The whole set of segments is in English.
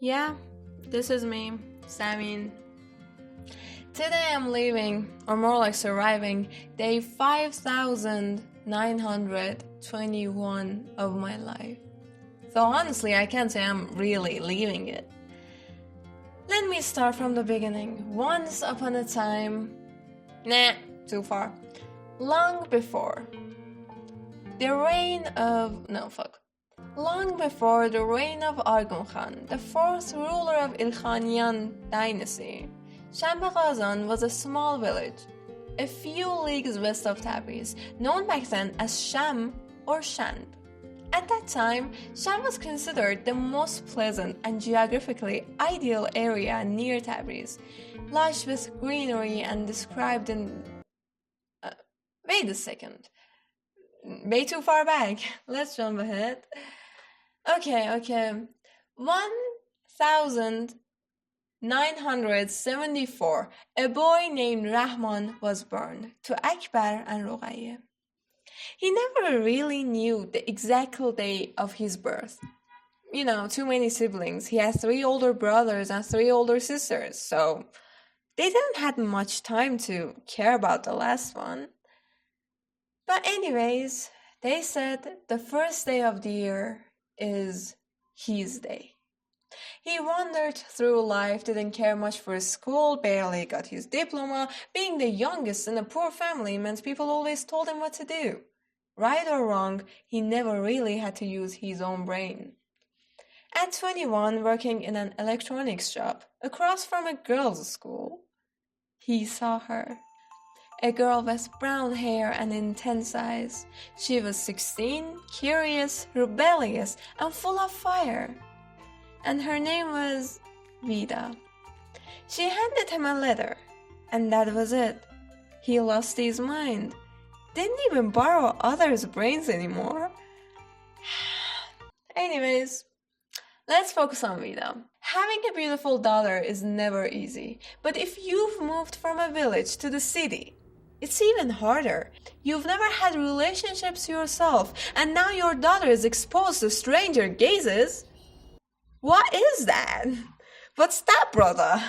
Yeah, this is me, Samin. Today I'm leaving, or more like surviving, day 5921 of my life. So honestly, I can't say I'm really leaving it. Let me start from the beginning. Once upon a time, too far. Long before the reign of Arghun Khan, the fourth ruler of Ilkhanian dynasty, Shambhagazan was a small village, a few leagues west of Tabriz, known back then as Sham or Shanb. At that time, Sham was considered the most pleasant and geographically ideal area near Tabriz, lush with greenery and described in... wait a second. Way too far back. Let's jump ahead. Okay. 1974, a boy named Rahman was born to Akbar and Ruqayya. He never really knew the exact day of his birth. Too many siblings. He has 3 older brothers and 3 older sisters, so they didn't have much time to care about the last one. But anyways, they said the first day of the year is his day. He wandered through life, didn't care much for school, barely got his diploma. Being the youngest in a poor family meant people always told him what to do. Right or wrong, he never really had to use his own brain. At 21, working in an electronics shop across from a girls' school, he saw her. A girl with brown hair and intense eyes. She was 16, curious, rebellious, and full of fire. And her name was Vida. She handed him a letter, and that was it. He lost his mind. Didn't even borrow others' brains anymore. Anyways, let's focus on Vida. Having a beautiful daughter is never easy, but if you've moved from a village to the city, it's even harder. You've never had relationships yourself, and now your daughter is exposed to stranger gazes. What is that? What's that, brother?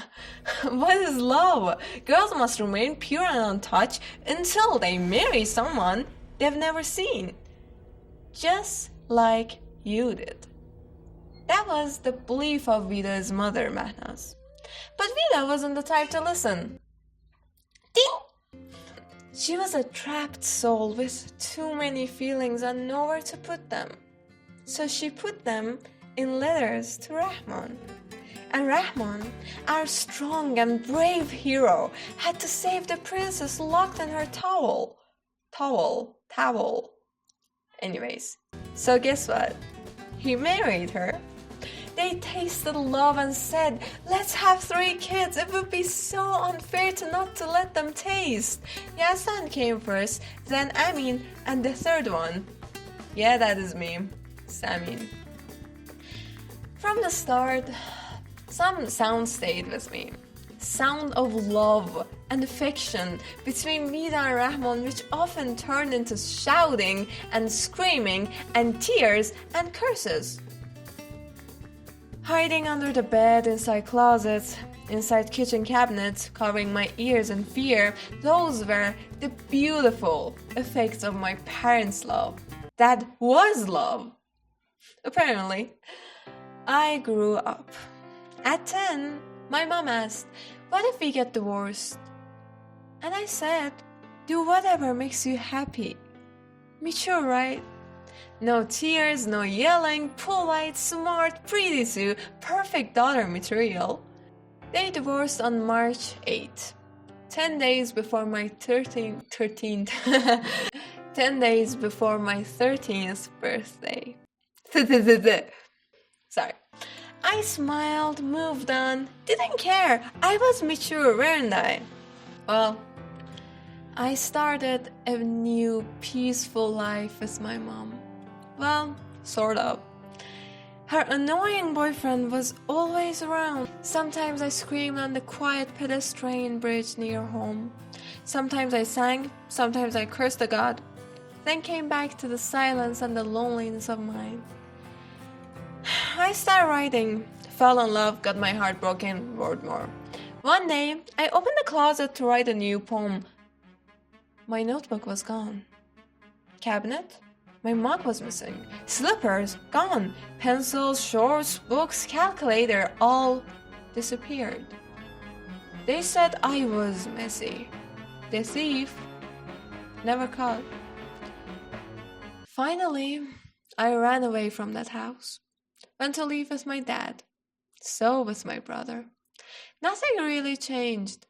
What is love? Girls must remain pure and untouched until they marry someone they've never seen. Just like you did. That was the belief of Vida's mother, Mahnaz. But Vida wasn't the type to listen. Ding! She was a trapped soul with too many feelings and nowhere to put them. So she put them in letters to Rahman. And Rahman, our strong and brave hero, had to save the princess locked in her towel. Anyways, so guess what? He married her. They tasted love and said, let's have 3 kids. It would be so unfair not to let them taste. Yazdan came first, then Amin, and the third one. Yeah, that is me, Samin. From the start, some sound stayed with me. Sound of love and affection between Vida and Rahman, which often turned into shouting and screaming and tears and curses. Hiding under the bed, inside closets, inside kitchen cabinets, covering my ears in fear, those were the beautiful effects of my parents' love. That was love. Apparently. I grew up. At 10, my mom asked, what if we get divorced? And I said, do whatever makes you happy. Mature, right? No tears, no yelling, polite, smart, pretty too, perfect daughter material. They divorced on March 8th, 10 days before my 10 days before my 13th birthday. Sorry. I smiled, moved on, didn't care. I was mature, weren't I? Well, I started a new peaceful life with my mom. Well, sort of. Her annoying boyfriend was always around. Sometimes I screamed on the quiet pedestrian bridge near home. Sometimes I sang, sometimes I cursed the God. Then came back to the silence and the loneliness of mine. I I started writing, fell in love, got my heart broken, wrote more. One day, I opened the closet to write a new poem. My notebook was gone. Cabinet? My mug was missing. Slippers? Gone. Pencils, shorts, books, calculator, all disappeared. They said I was messy. The thief never caught. Finally, I ran away from that house. Went to live with my dad. So with my brother. Nothing really changed.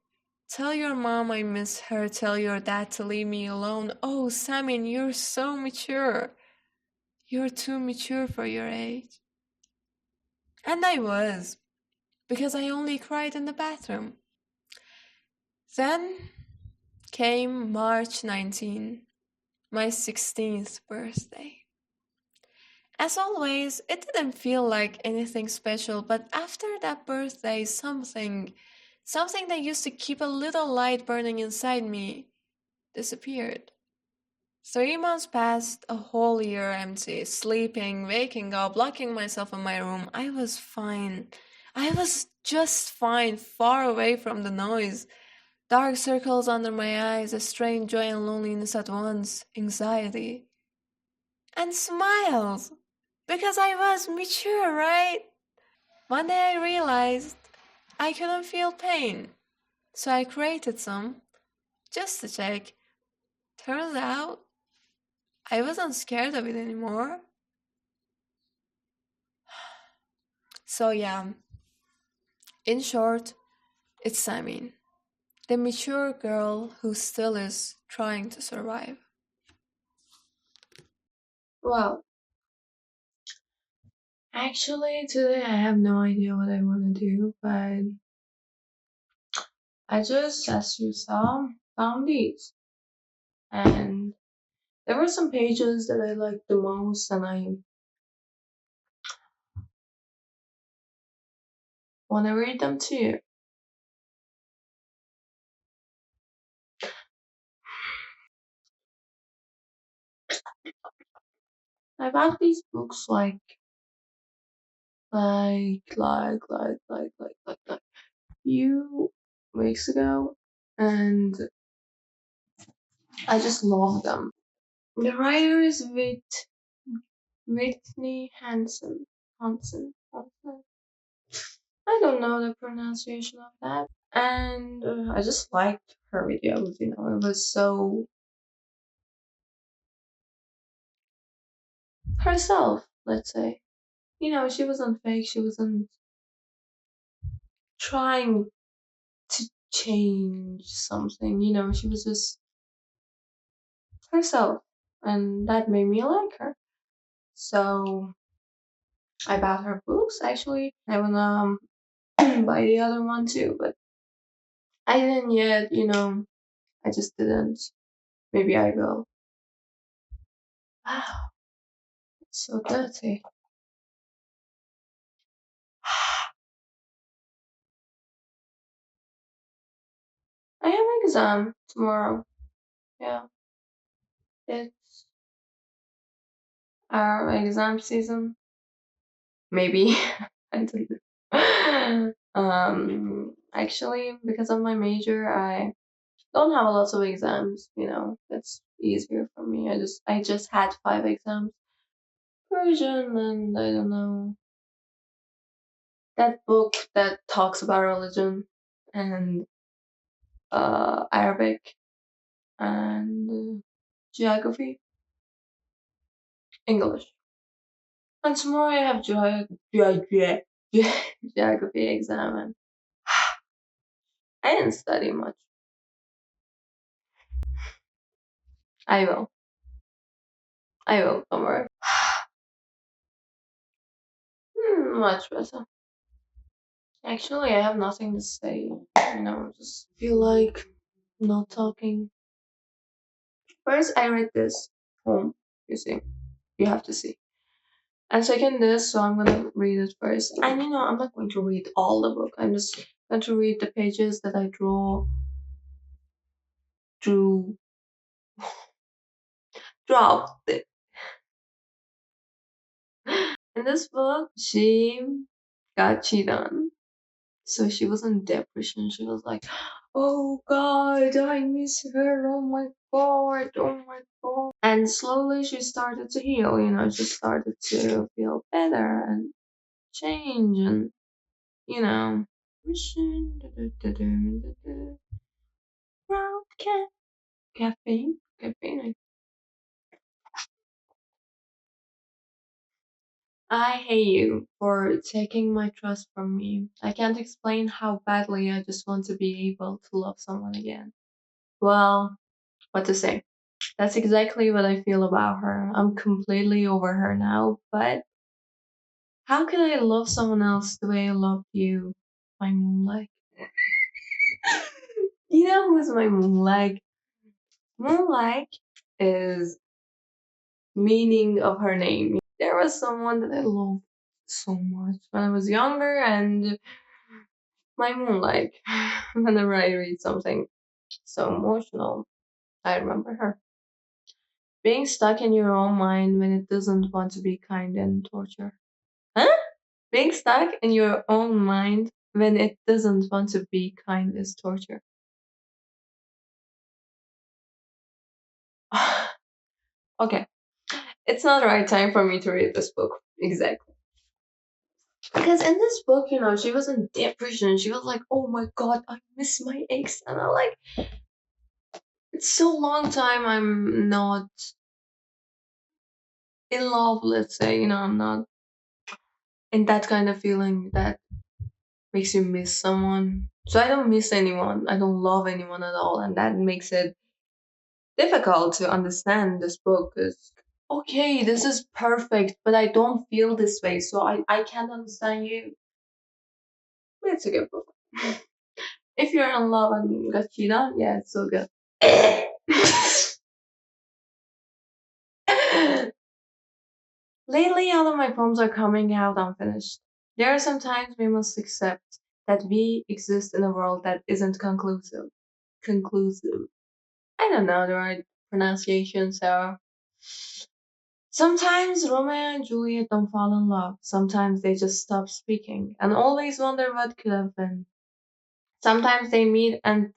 Tell your mom I miss her. Tell your dad to leave me alone. Oh, Samin, you're so mature. You're too mature for your age. And I was, because I only cried in the bathroom. Then came March 19, my 16th birthday. As always, it didn't feel like anything special, but after that birthday, something that used to keep a little light burning inside me disappeared. 3 months passed, a whole year empty, sleeping, waking up, locking myself in my room. I was fine. I was just fine, far away from the noise. Dark circles under my eyes, a strange joy and loneliness at once, anxiety. And smiles! Because I was mature, right? One day I realized I couldn't feel pain. So I created some, just to check. Turns out, I wasn't scared of it anymore. So yeah, in short, it's Samin, the mature girl who still is trying to survive. Well, actually, today I have no idea what I want to do, but I just, as you saw, found these. And there were some pages that I liked the most, and I want to read them to you. I bought these books like few weeks ago, and I just love them. The writer is Whitney Hanson. Hanson. I don't know the pronunciation of that. And I just liked her videos, it was so herself, let's say. She wasn't fake, she wasn't trying to change something, she was just herself. And that made me like her. So I bought her books actually. I wanna buy the other one too, but I didn't yet, I just didn't. Maybe I will. Wow, it's so dirty. I have an exam tomorrow. Yeah, it's our exam season. Maybe. I don't know. Actually, because of my major, I don't have a lot of exams. It's easier for me. I just had 5 exams. Persian and I don't know that book that talks about religion and Arabic and geography, English. And tomorrow I have geography exam, and I didn't study much. I will. I will. Don't worry. Much better. Actually, I have nothing to say. Just feel like not talking. First, I read this home. You see, you have to see. And second, this, so I'm gonna read it first. And I'm not going to read all the book. I'm just going to read the pages that I drew, dropped it. In this book, she got cheated on. So she was in depression. She was like, oh God, I miss her. Oh my God. Oh my God. And slowly she started to heal, she started to feel better and change and, you know. Round caffeine. Caffeine. I hate you for taking my trust from me. I can't explain how badly I just want to be able to love someone again. Well, what to say? That's exactly what I feel about her. I'm completely over her now, but how can I love someone else the way I loved you? My moonlight. You know who's my moonlight? Moonlight is meaning of her name. There was someone that I loved so much when I was younger, and my moonlight. Whenever I read something so emotional, I remember her. Being stuck in your own mind when it doesn't want to be kind and torture. Huh? Being stuck in your own mind when it doesn't want to be kind is torture. Okay, it's not the right time for me to read this book. Exactly. Because in this book, she was in depression. She was like, oh my God, I miss my ex. And I'm like, it's so long time I'm not in love, let's say. I'm not in that kind of feeling that makes you miss someone. So I don't miss anyone. I don't love anyone at all. And that makes it difficult to understand this book because okay, this is perfect, but I don't feel this way, so I can't understand you. It's a good book. If you're in love and got cheated on, yeah, it's so good. Lately, all of my poems are coming out unfinished. There are some times we must accept that we exist in a world that isn't conclusive. Conclusive. I don't know the right pronunciation, so sometimes Romeo and Juliet don't fall in love. Sometimes they just stop speaking and always wonder what could have been. Sometimes they meet at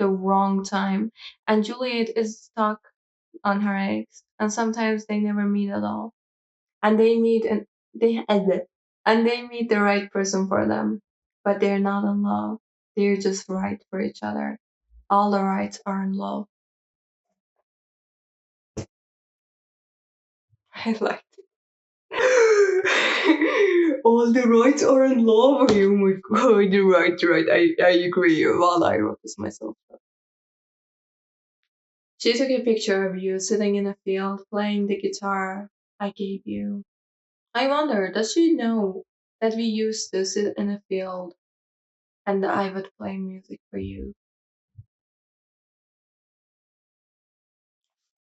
the wrong time and Juliet is stuck on her ex. And sometimes they never meet at all. And they meet and they meet the right person for them. But they're not in love. They're just right for each other. All the rights are in love. I like all the rights are in love. Oh my god, you're right, right. I agree. Well, I wrote this myself. She took a picture of you sitting in a field playing the guitar I gave you. I wonder, does she know that we used to sit in a field and I would play music for you?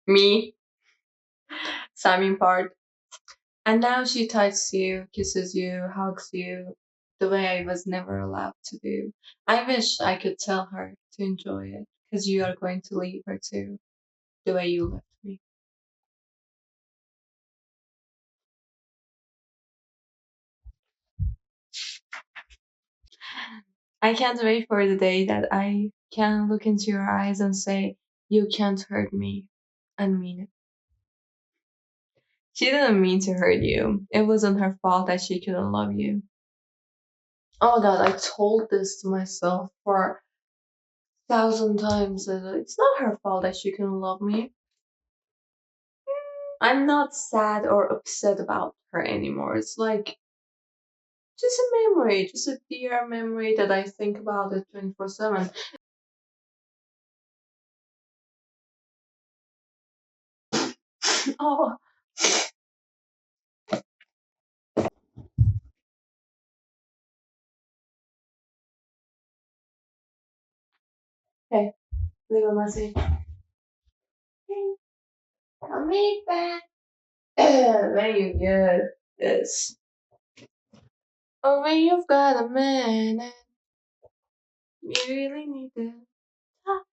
Me, Simon part. And now she touches you, kisses you, hugs you, the way I was never allowed to do. I wish I could tell her to enjoy it, because you are going to leave her too, the way you left me. I can't wait for the day that I can look into your eyes and say, you can't hurt me, and mean it. She didn't mean to hurt you. It wasn't her fault that she couldn't love you. Oh my god, I told this to myself for 1,000 times that it's not her fault that she couldn't love me. I'm not sad or upset about her anymore. It's like just a memory, just a dear memory that I think about it 24/7. Oh, okay, leave a message. Hey, call me back. When you get this. Oh, when you've got a minute, you really need to talk.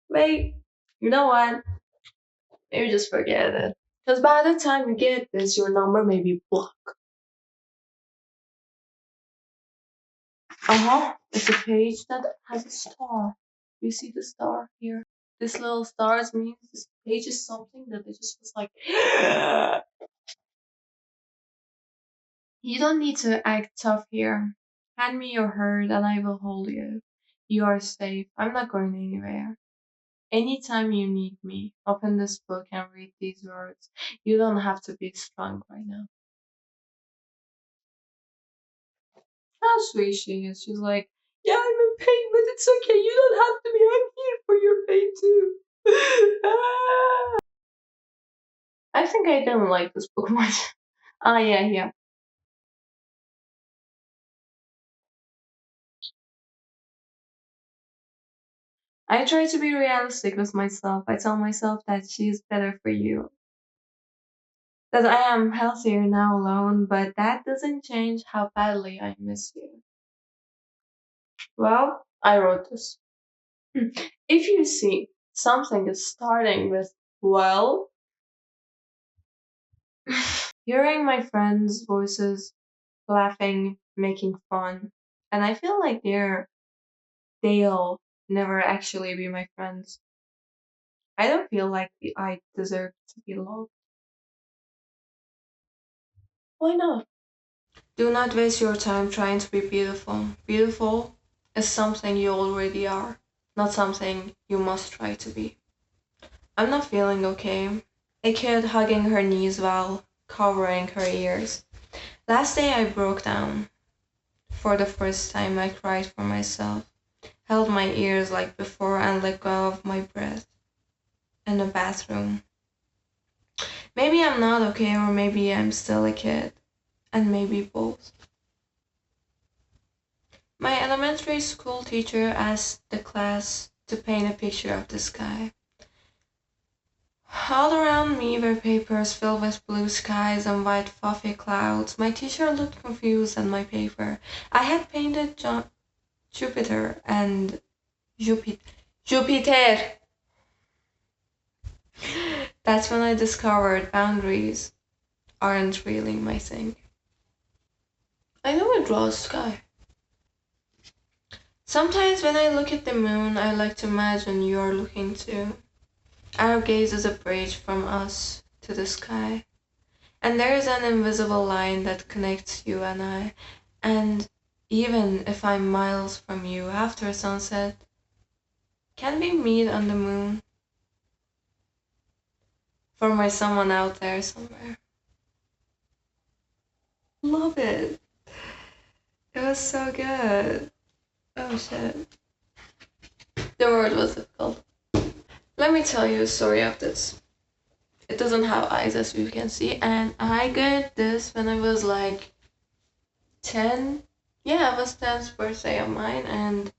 Wait, you know what? Maybe just forget it. Because by the time you get this, your number may be blocked. Uh-huh. It's a page that has a star. You see the star here? This little stars means this page is something that it just was like you don't need to act tough here. Hand me your hurt and I will hold you. You are safe. I'm not going anywhere. Anytime you need me, open this book and read these words. You don't have to be strong right now. How sweet she is. She's like, yeah, I'm in pain, but it's okay. You don't have to be. I'm here for your pain too. Ah. I think I didn't like this book much. Ah, yeah, yeah. I try to be realistic with myself. I tell myself that she's better for you. That I am healthier now alone, but that doesn't change how badly I miss you. Well, I wrote this. If you see something is starting with well, hearing my friends' voices, laughing, making fun, and I feel like they'll never actually be my friends. I don't feel like I deserve to be loved. Why not? Do not waste your time trying to be beautiful. Beautiful is something you already are, not something you must try to be. I'm not feeling okay. A kid hugging her knees while covering her ears. Last day I broke down. For the first time I cried for myself, held my ears like before and let go of my breath. In the bathroom. Maybe I'm not okay or maybe I'm still a kid. And maybe both. My elementary school teacher asked the class to paint a picture of the sky. All around me were papers filled with blue skies and white fluffy clouds. My teacher looked confused at my paper. I had painted Jupiter and Jupiter. Jupiter! That's when I discovered boundaries aren't really my thing. I know I draw a sky. Sometimes when I look at the moon, I like to imagine you're looking too. Our gaze is a bridge from us to the sky. And there is an invisible line that connects you and I. And even if I'm miles from you after sunset, can we meet on the moon? For my someone out there somewhere. Love it. It was so good. Oh shit. The word was difficult. Let me tell you a story of this. It doesn't have eyes as you can see, and I got this when I was like 10. Yeah, it was 10th birthday of mine, and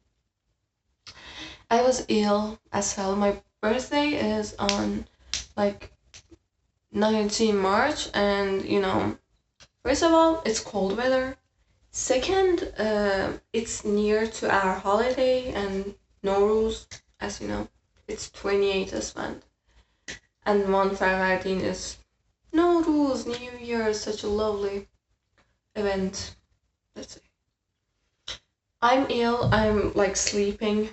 I was ill as hell. My birthday is on like 19 March, and first of all, it's cold weather. Second, it's near to our holiday and Nowruz, as you know. It's 28th this month. And one Farvardin is Nowruz, New Year, such a lovely event. Let's see. I'm ill, I'm like sleeping.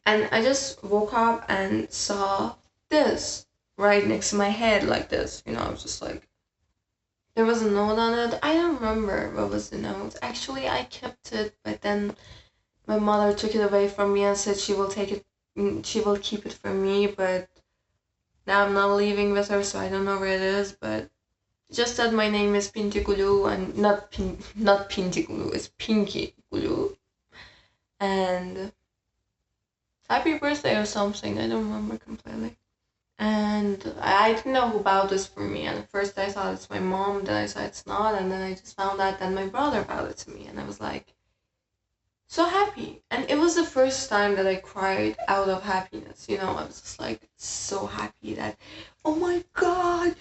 And I just woke up and saw this right next to my head like this. I was just like, there was a note on it. I don't remember what was the note. Actually, I kept it, but then my mother took it away from me and said she will she will keep it for me, but now I'm not leaving with her, so I don't know where it is, but just that my name is Pinky Gulu and not Pinky Gulu, it's Pinky Gulu. And happy birthday or something, I don't remember completely. And I didn't know who bought this for me, and at first I thought it's my mom, then I thought it's not, and then I just found out that my brother bought it to me, and I was like, so happy. And it was the first time that I cried out of happiness. I was just like so happy that, oh my god,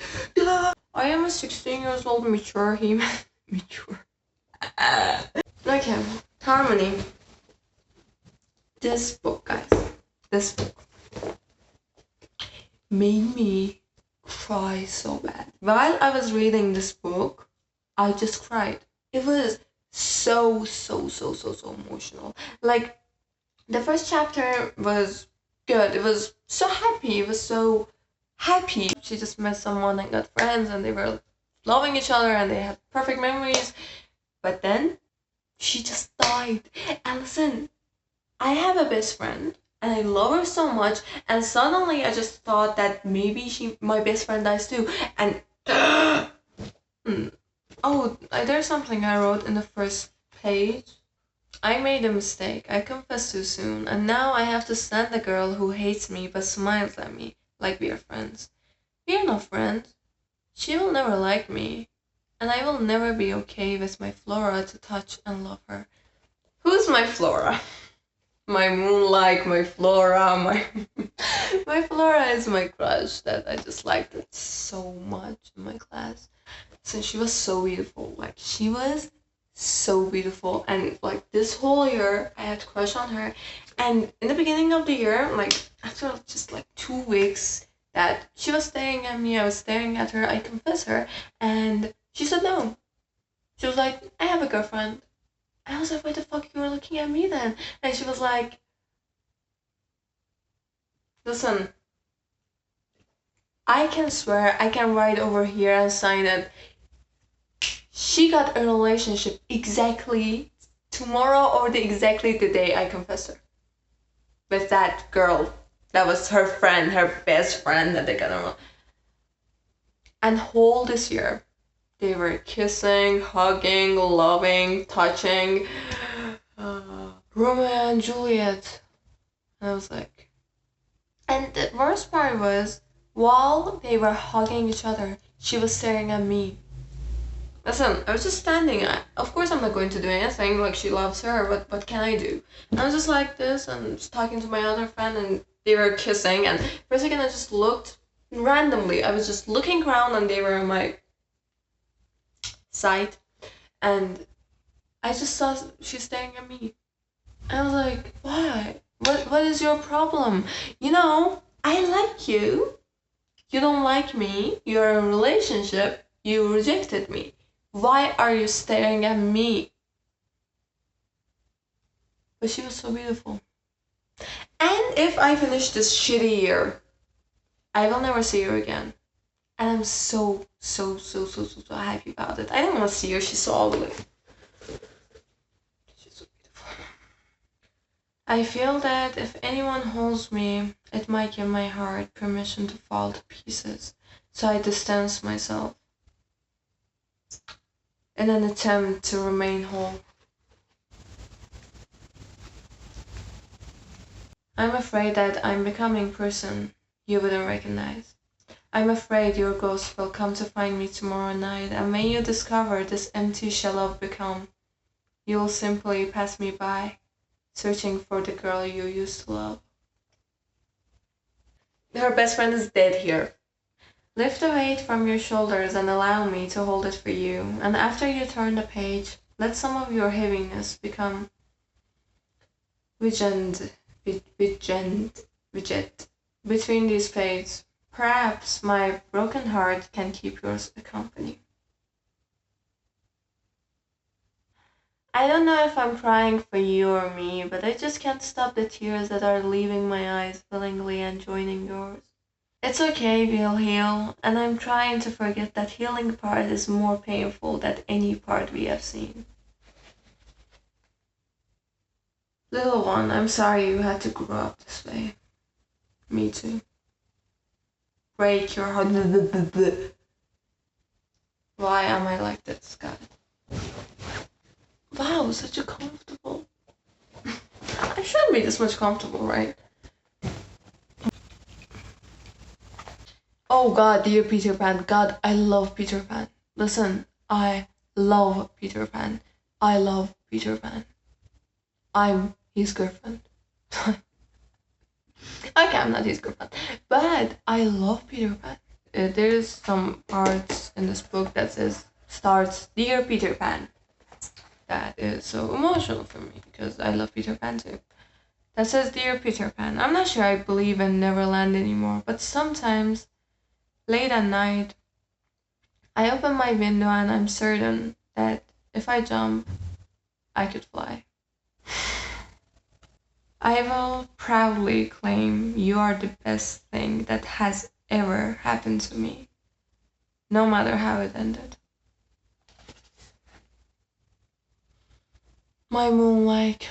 I am a 16 years old mature human. Mature. Okay, Harmony. This book, guys. This book made me cry so bad. While I was reading this book, I just cried. It was so emotional. Like, the first chapter was good. It was so happy. It was so happy. She just met someone and got friends, and they were loving each other, and they had perfect memories. But then she just died. And listen, I have a best friend, and I love her so much. And suddenly, I just thought that maybe my best friend, dies too. And oh, there's something I wrote in the first page. I made a mistake. I confessed too soon, and now I have to stand the girl who hates me but smiles at me like we are friends. We are not friends. She will never like me, and I will never be okay with my Flora to touch and love her. Who's my Flora? My Moonlight, my Flora, my my Flora is my crush that I just liked it so much in my class. Since she was so beautiful. Like, she was so beautiful, and like this whole year I had a crush on her. And in the beginning of the year, like after just like 2 weeks that she was staring at me, I was staring at her, I confess her, and she said no. She was like, I have a girlfriend. I was like, why the fuck you were looking at me then? And she was like, listen, I can swear, I can write over here and sign it. She got a relationship exactly tomorrow, or exactly the day I confessed her. With that girl. That was her friend, her best friend that they got around. And whole this year, they were kissing, hugging, loving, touching. Romeo and Juliet. And I was like... And the worst part was, while they were hugging each other, she was staring at me. Listen, I was just standing. Of course, I'm not going to do anything. Like, she loves her. What can I do? And I was just like this, and just talking to my other friend, and they were kissing. And for a second, I just looked randomly. I was just looking around, and they were on my side. And I just saw she's staring at me. I was like, why? What is your problem? You know, I like you. You don't like me. You're in a relationship. You rejected me. Why are you staring at me? But she was so beautiful. And if I finish this shitty year, I will never see her again. And I'm so happy about it. I don't want to see her. She's so ugly. She's so beautiful. I feel that if anyone holds me, it might give my heart permission to fall to pieces. So I distance myself in an attempt to remain whole. I'm afraid that I'm becoming a person you wouldn't recognize. I'm afraid your ghost will come to find me tomorrow night, and when you discover this empty shell I've become, you will simply pass me by, searching for the girl you used to love. Her best friend is dead here. Lift the weight from your shoulders and allow me to hold it for you, and after you turn the page, let some of your heaviness become widget between these pages. Perhaps my broken heart can keep yours a company. I don't know if I'm crying for you or me, but I just can't stop the tears that are leaving my eyes willingly and joining yours. It's okay, we'll heal, and I'm trying to forget that healing part is more painful than any part we have seen. Little one, I'm sorry you had to grow up this way. Me too. Break your heart. Why am I like this, God? Wow, such a comfortable... I shouldn't be this much comfortable, right? Oh God, dear Peter Pan. God, I love Peter Pan. Listen, I love Peter Pan. I love Peter Pan. I'm his girlfriend. Okay, I'm not his girlfriend. But I love Peter Pan. There's some parts in this book that starts, Dear Peter Pan. That is so emotional for me, because I love Peter Pan too. That says, Dear Peter Pan. I'm not sure I believe in Neverland anymore, but sometimes late at night, I open my window and I'm certain that if I jump, I could fly. I will proudly claim you are the best thing that has ever happened to me, no matter how it ended. My moonlight